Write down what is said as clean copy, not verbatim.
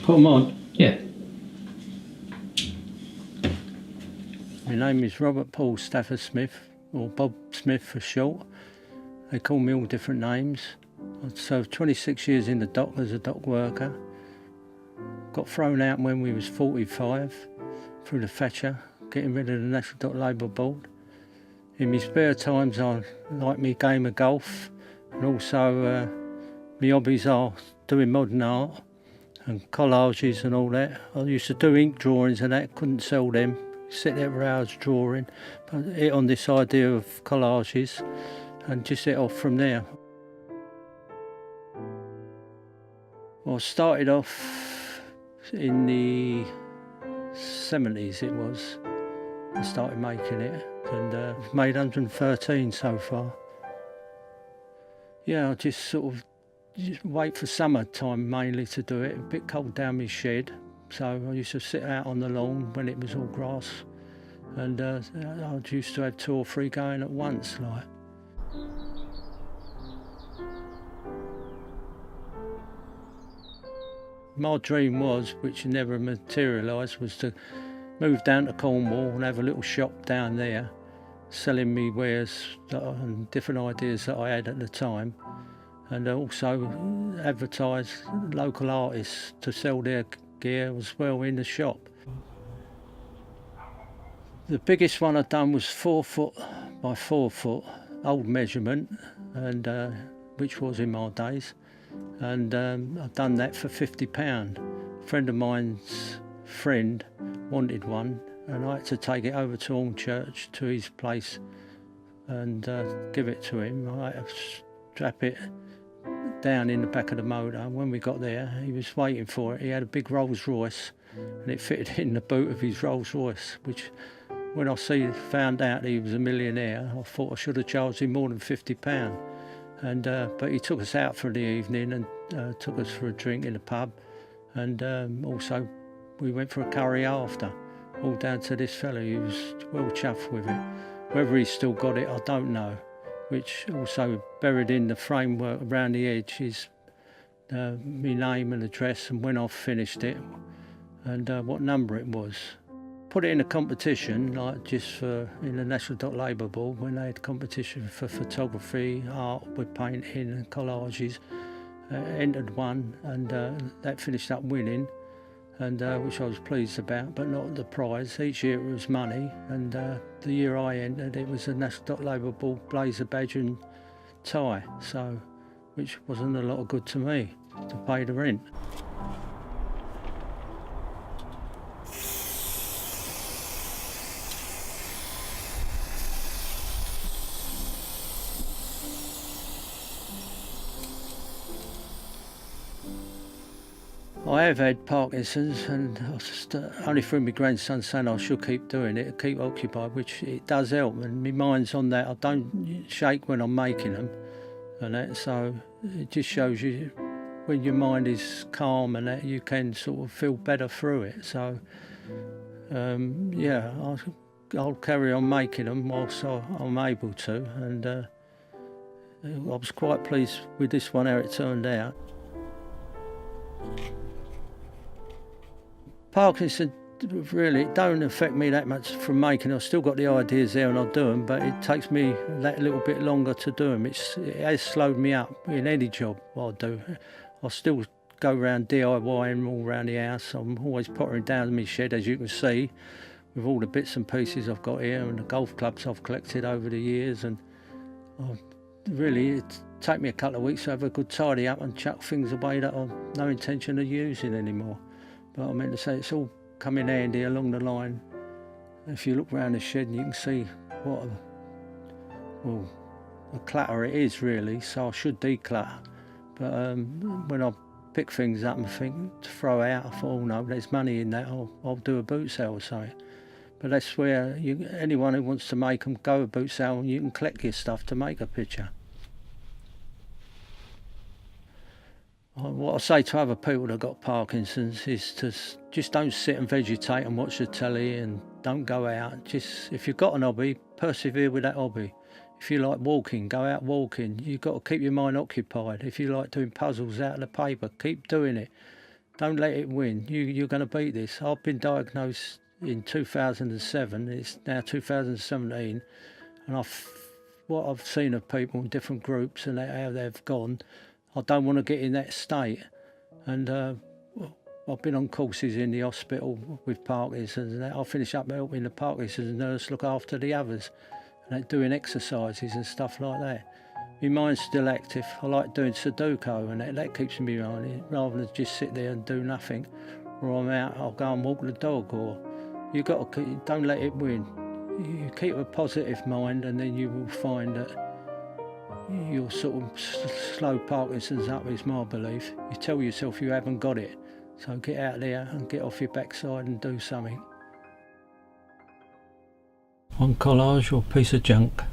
Put them on? Yeah. My name is Robert Paul Stafford Smith, or Bob Smith for short. They call me all different names. I served 26 years in the dock as a dock worker. Got thrown out when we was 45 through the Thatcher, getting rid of the National Dock Labour Board. In my spare times I like me game of golf, and also my hobbies are doing modern art and collages and all that. I used to do ink drawings and that, couldn't sell them. Sit there for hours drawing, but hit on this idea of collages and just hit off from there. Well, I started off in the 70s it was. I started making it and I've made 113 so far. Yeah, I just sort of just wait for summertime mainly to do it. A bit cold down my shed, so I used to sit out on the lawn when it was all grass, and I used to have 2 or 3 going at once, like. My dream was, which never materialised, was to move down to Cornwall and have a little shop down there, selling me wares and different ideas that I had at the time, and also advertise local artists to sell their gear as well in the shop. The biggest one I've done was 4 foot by 4 foot, old measurement, and which was in my days, and I've done that for £50. A friend of mine's friend wanted one, and I had to take it over to Hornchurch to his place and give it to him. I had to strap it down in the back of the motor. When we got there, he was waiting for it. He had a big Rolls Royce, and it fitted in the boot of his Rolls Royce, which when I found out he was a millionaire, I thought I should have charged him more than £50. And but he took us out for the evening and took us for a drink in the pub, and also we went for a curry after, all down to this fella. He was well chuffed with it. Whether he's still got it, I don't know. Which also buried in the framework around the edge is my name and address and when I've finished it, and what number it was. Put it in a competition, like just for in the National Dock Labour Board, when they had competition for photography, art with painting and collages. Entered one, and that finished up winning, and which I was pleased about, but not the prize. Each year it was money, and the year I entered it was a National Dock Labour Board blazer badge and tie, so which wasn't a lot of good to me to pay the rent. I have had Parkinson's, and I just, only through my grandson saying I should keep doing it, keep occupied, which it does help, and my mind's on that. I don't shake when I'm making them, and that, so it just shows you when your mind is calm and that you can sort of feel better through it. So yeah, I'll carry on making them whilst I'm able to, and I was quite pleased with this one, how it turned out. Parkinson really don't affect me that much from making. I've still got the ideas there and I'll do them, but it takes me that little bit longer to do them. It has slowed me up in any job I do. I still go around DIYing all around the house. I'm always pottering down my shed, as you can see, with all the bits and pieces I've got here and the golf clubs I've collected over the years. And really, it takes me a couple of weeks to have a good tidy up and chuck things away that I've no intention of using anymore. But I meant to say, it's all come in handy along the line. If you look around the shed, you can see what a clutter it is really, so I should declutter. But when I pick things up and think to throw out, I thought, oh no, there's money in that, I'll do a boot sale or something. But that's where anyone who wants to make them, go a boot sale and you can collect your stuff to make a picture. What I say to other people that got Parkinson's is to just don't sit and vegetate and watch the telly, and don't go out. Just, if you've got an hobby, persevere with that hobby. If you like walking, go out walking. You've got to keep your mind occupied. If you like doing puzzles out of the paper, keep doing it. Don't let it win. You're going to beat this. I've been diagnosed in 2007. It's now 2017, and what I've seen of people in different groups and how they've gone, I don't want to get in that state. And I've been on courses in the hospital with Parkinson's, and I'll finish up helping the Parkinson's nurse look after the others, and doing exercises and stuff like that. My mind's still active. I like doing Sudoku, and that keeps me running, rather than just sit there and do nothing. Or I'm out, I'll go and walk the dog. Or don't let it win. You keep a positive mind, and then you will find that you'll sort of slow Parkinson's up, is my belief. You tell yourself you haven't got it, so get out there and get off your backside and do something. One collage or piece of junk.